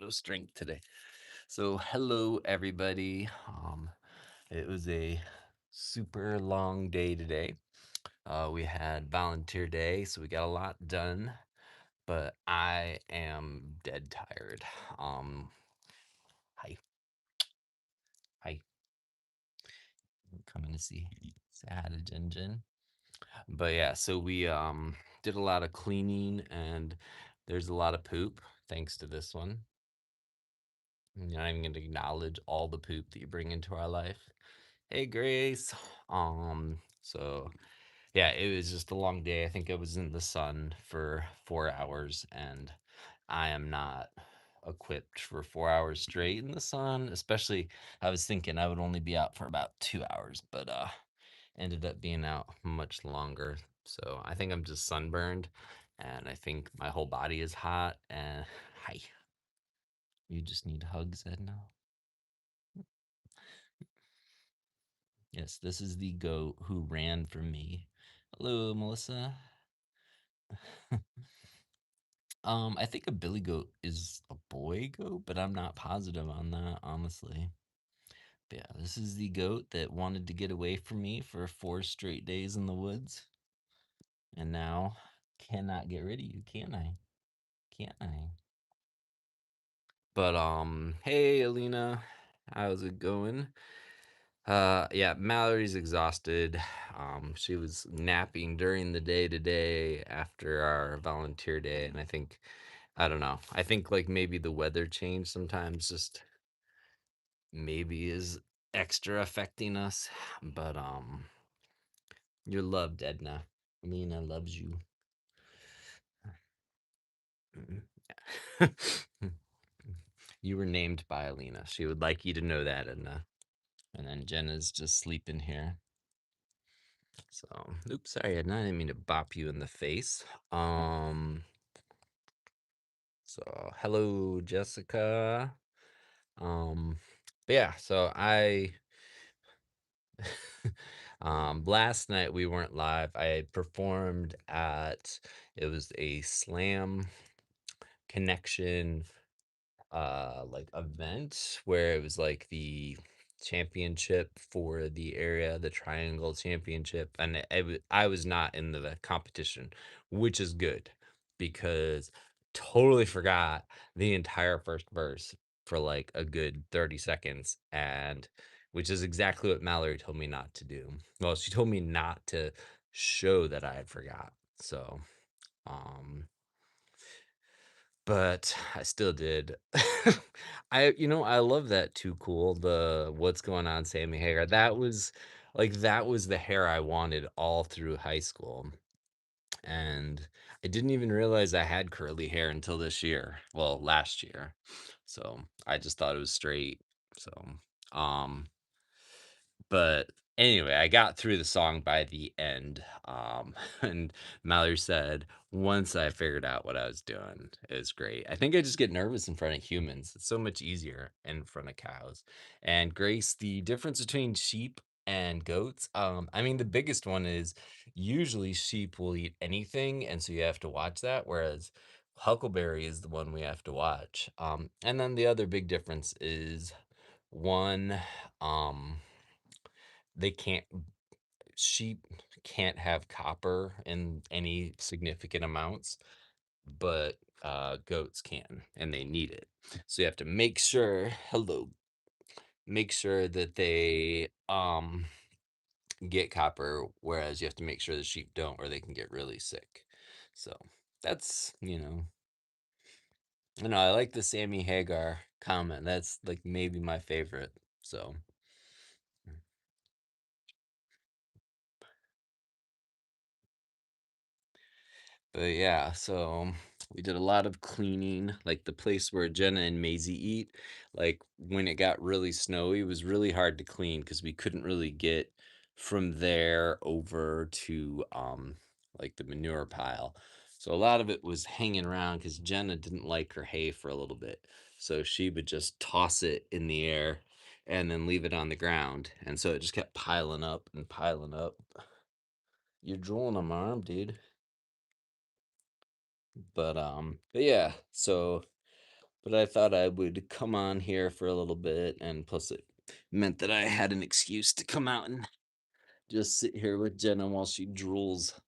no strength today. So, hello everybody. It was a super long day today. We had volunteer day, so we got a lot done, but I am dead tired. Um, hi, hi, coming to see. Say hi to Jin Jin. But yeah, so we did a lot of cleaning, and there's a lot of poop thanks to this one. You're not even going to acknowledge all the poop that you bring into our life. Hey, Grace. So yeah, it was just a long day. I think I was in the sun for 4 hours, and I am not equipped for 4 hours straight in the sun. Especially, I was thinking I would only be out for about 2 hours, but ended up being out much longer. So I think I'm just sunburned, and I think my whole body is hot. And hi, you just need hugs, Edna. Yes, this is the goat who ran from me. Hello, Melissa. I think a billy goat is a boy goat, but I'm not positive on that, honestly. But yeah, this is the goat that wanted to get away from me for 4 straight days in the woods, and now cannot get rid of you, can I? Can't I? But hey, Alina, how's it going? Yeah, Mallory's exhausted. She was napping during the day today after our volunteer day, and I don't know. I think like maybe the weather change sometimes just maybe is extra affecting us. But you're loved, Edna. Lena loves you. You were named by Alina. She would like you to know that, Edna. And then Jenna's just sleeping here. So, oops, sorry, Edna. I didn't mean to bop you in the face. So hello, Jessica. But yeah, so I last night we weren't live. I had performed at it was a slam connection like event where it was like the championship for the area, the triangle championship, and I was not in the competition, which is good because totally forgot the entire first verse for like a good 30 seconds, and which is exactly what Mallory told me not to do. Well, she told me not to show that I had forgot. So um but I still did. I love that Too Cool, the What's Going On Sammy Hagar. That was the hair I wanted all through high school. And I didn't even realize I had curly hair until this year. Well, last year. So I just thought it was straight. So um but anyway, I got through the song by the end. And Mallory said, once I figured out what I was doing, it was great. I think I just get nervous in front of humans. It's so much easier in front of cows. And Grace, the difference between sheep and goats, I mean, the biggest one is usually sheep will eat anything, and so you have to watch that, whereas Huckleberry is the one we have to watch. And then the other big difference is one, um, they can't sheep can't have copper in any significant amounts, but goats can, and they need it. So you have to make sure that they get copper, whereas you have to make sure the sheep don't, or they can get really sick. So that's I like the Sammy Hagar comment. That's like maybe my favorite. So but yeah, so we did a lot of cleaning, like the place where Jenna and Maisie eat. Like when it got really snowy, it was really hard to clean because we couldn't really get from there over to like the manure pile. So a lot of it was hanging around because Jenna didn't like her hay for a little bit. So she would just toss it in the air and then leave it on the ground. And so it just kept piling up and piling up. You're drooling on my arm, dude. But yeah, so but I thought I would come on here for a little bit, and plus it meant that I had an excuse to come out and just sit here with Jenna while she drools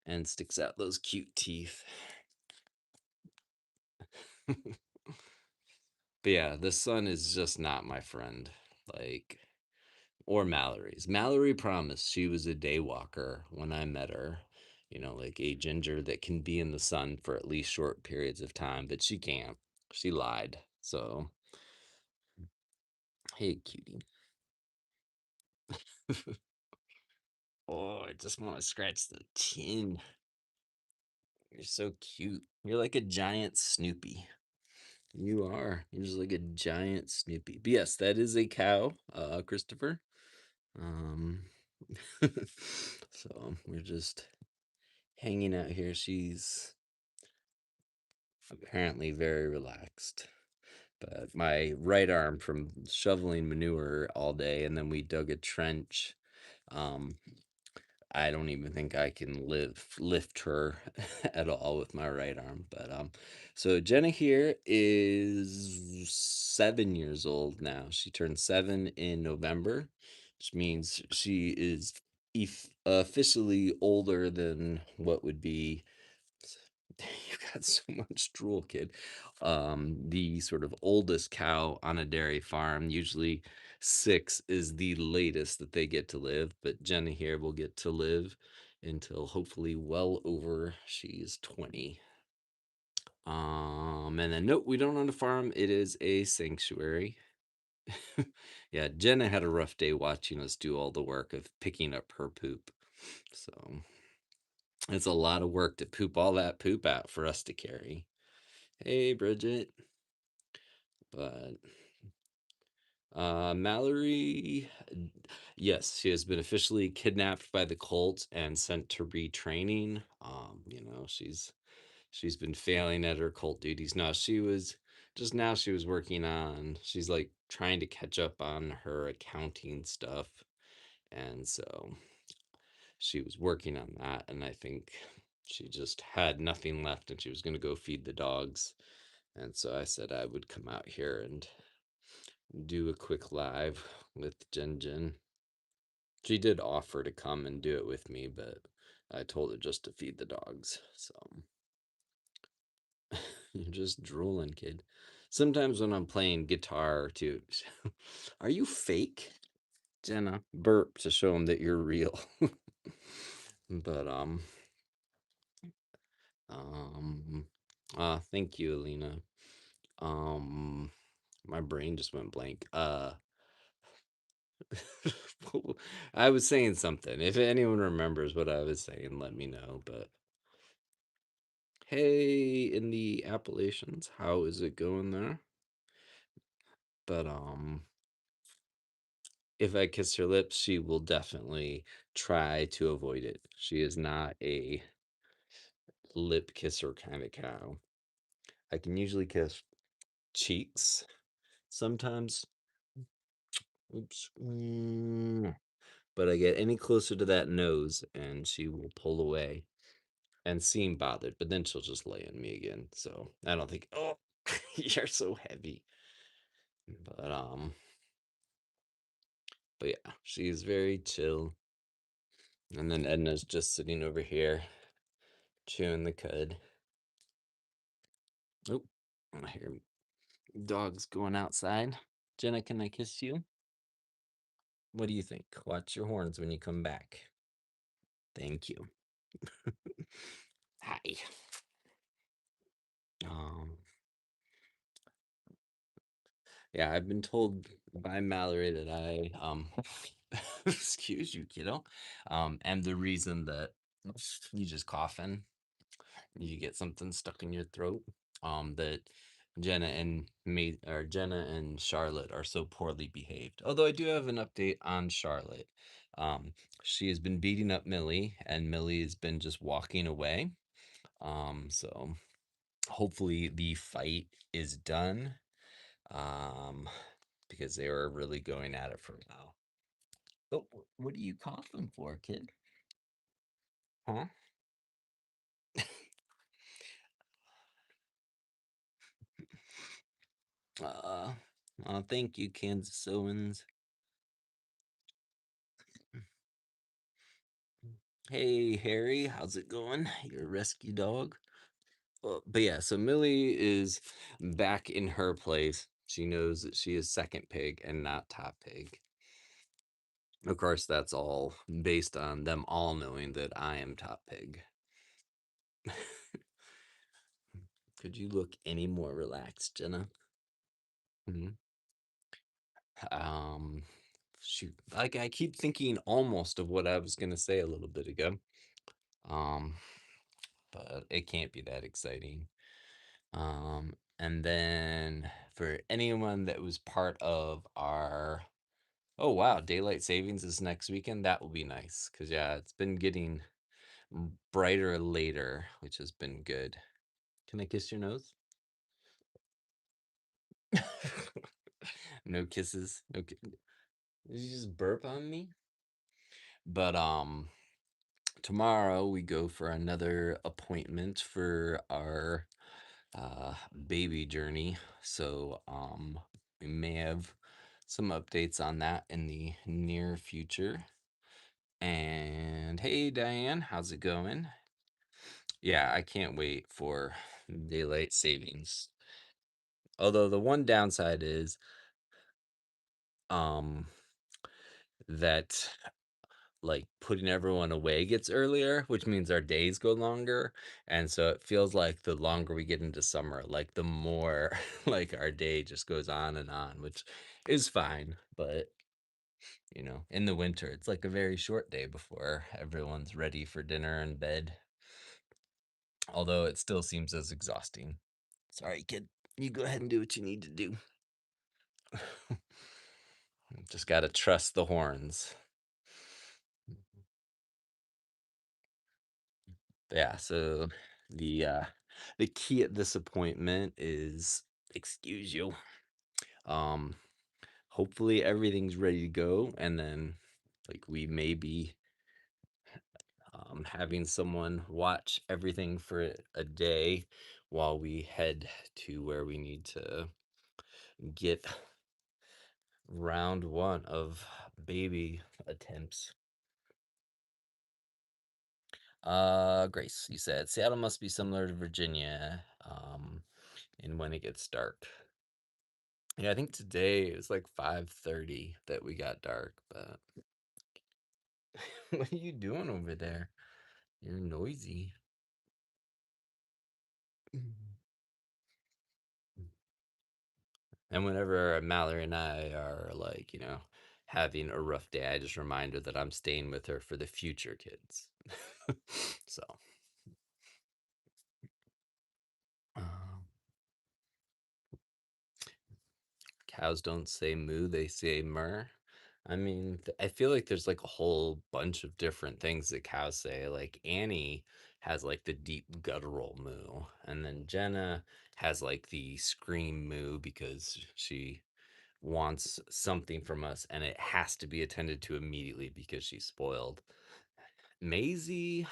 and sticks out those cute teeth. But yeah, the sun is just not my friend. Like, or Mallory's. Mallory promised she was a day walker when I met her. You know, like a ginger that can be in the sun for at least short periods of time, but she can't. She lied. So, hey, cutie. Oh, I just want to scratch the chin. You're so cute. You're like a giant Snoopy. You are. You're just like a giant Snoopy. But yes, that is a cow, Christopher. Um, so we're just hanging out here. She's apparently very relaxed. But my right arm from shoveling manure all day, and then we dug a trench. Um, I don't even think I can lift her at all with my right arm. But so Jenna here is 7 years old now. She turned 7 in November, which means she is officially older than what would be. You got so much drool, kid. The sort of oldest cow on a dairy farm, usually 6 is the latest that they get to live, but Jenna here will get to live until hopefully well over she's 20. And then nope, we don't own a farm. It is a sanctuary. Yeah, Jenna had a rough day watching us do all the work of picking up her poop. So it's a lot of work to poop all that poop out for us to carry. Hey, Bridget. But Mallory, yes, she has been officially kidnapped by the cult and sent to retraining. She's been failing at her cult duties. Now she was working on she's like trying to catch up on her accounting stuff. And so she was working on that, and I think she just had nothing left and she was going to go feed the dogs. And so I said I would come out here and do a quick live with Jen Jen. She did offer to come and do it with me, but I told her just to feed the dogs. So you're just drooling, kid. Sometimes when I'm playing guitar too, are you fake? Jenna, burp to show him that you're real. But um thank you, Alina. Um my brain just went blank. I was saying something. If anyone remembers what I was saying, let me know. But hey, in the Appalachians, how is it going there? But if I kiss her lips, she will definitely try to avoid it. She is not a lip kisser kind of cow. I can usually kiss cheeks sometimes. Oops. But I get any closer to that nose and she will pull away and seem bothered, but then she'll just lay on me again. So I don't think, oh, you're so heavy. But but yeah, she's very chill. And then Edna's just sitting over here chewing the cud. Oh, I hear dogs going outside. Jenna, can I kiss you? What do you think? Watch your horns when you come back. Thank you. Hi. Um, yeah, I've been told by Mallory that I excuse you, kiddo. And the reason that you just coughing, you get something stuck in your throat. That Jenna and Charlotte are so poorly behaved. Although I do have an update on Charlotte. Um, she has been beating up Millie, and Millie has been just walking away. So hopefully the fight is done. Um, because they were really going at it for now. Oh, what are you coughing for, kid? Huh? Uh, thank you, Kansas Owens. Hey, Harry, how's it going? Your rescue dog? But yeah, so Millie is back in her place. She knows that she is second pig and not top pig. Of course, that's all based on them all knowing that I am top pig. Could you look any more relaxed, Jenna? Mhm. Um, Shoot, like I keep thinking almost of what I was gonna say a little bit ago. Um, but it can't be that exciting. And then for anyone that was part of our, oh wow, daylight savings is next weekend. That will be nice because yeah, it's been getting brighter later, which has been good. Can I kiss your nose? No kisses. Okay. Did you just burp on me? But tomorrow we go for another appointment for our baby journey. So we may have some updates on that in the near future. And hey Diane, how's it going? Yeah, I can't wait for daylight savings. Although the one downside is um that like putting everyone away gets earlier, which means our days go longer. And so it feels like the longer we get into summer, like the more like our day just goes on, which is fine. But in the winter, it's like a very short day before everyone's ready for dinner and bed. Although it still seems as exhausting. Sorry, kid. You go ahead and do what you need to do. Just gotta trust the horns. Yeah, so the key at this appointment is excuse you. Um Hopefully everything's ready to go and then like we may be having someone watch everything for a day while we head to where we need to get round one of baby attempts. Grace, you said Seattle must be similar to Virginia, in when it gets dark. Yeah, I think today it was like 5:30 that we got dark, but what are you doing over there? You're noisy. And whenever Mallory and I are like, having a rough day, I just remind her that I'm staying with her for the future kids. So, um, cows don't say moo, they say mur. I mean, I feel like there's like a whole bunch of different things that cows say. Like Annie has like the deep guttural moo, and then Jenna has like the scream moo because she wants something from us and it has to be attended to immediately because she's spoiled. Maisie,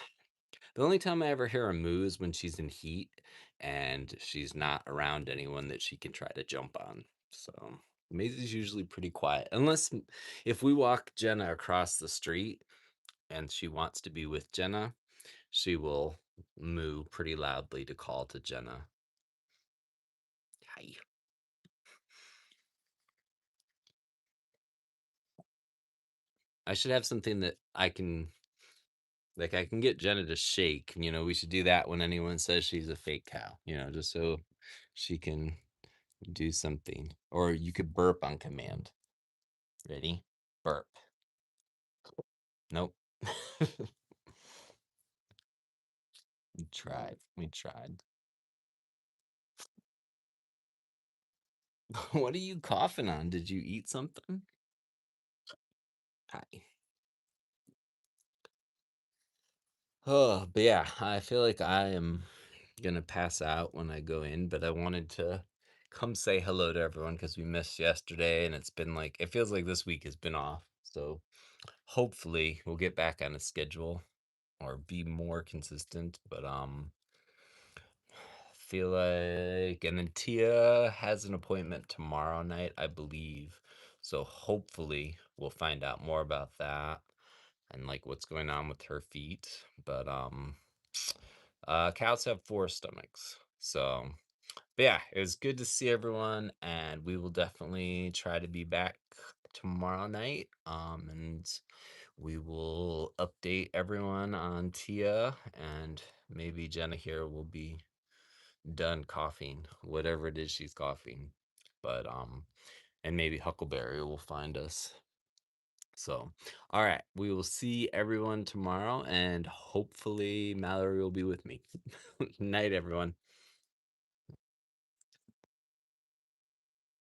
the only time I ever hear her moo is when she's in heat and she's not around anyone that she can try to jump on. So Maisie's usually pretty quiet, unless if we walk Jenna across the street and she wants to be with Jenna, she will moo pretty loudly to call to Jenna. Hi. I should have something that I can get Jenna to shake. We should do that when anyone says she's a fake cow, just so she can do something. Or you could burp on command. Ready? Burp. Nope. We tried. We tried. What are you coughing on? Did you eat something? Hi. Oh, but yeah, I feel like I am gonna pass out when I go in, but I wanted to come say hello to everyone because we missed yesterday and it's been like it feels like this week has been off. So hopefully we'll get back on a schedule or be more consistent. But feel like and then Tia has an appointment tomorrow night, I believe. So hopefully we'll find out more about that and like what's going on with her feet. But cows have four stomachs. So but yeah, it was good to see everyone, and we will definitely try to be back tomorrow night. And we will update everyone on Tia, and maybe Jenna here will be done coughing, whatever it is she's coughing. But and maybe Huckleberry will find us. So, all right, we will see everyone tomorrow, and hopefully Mallory will be with me. Night, everyone.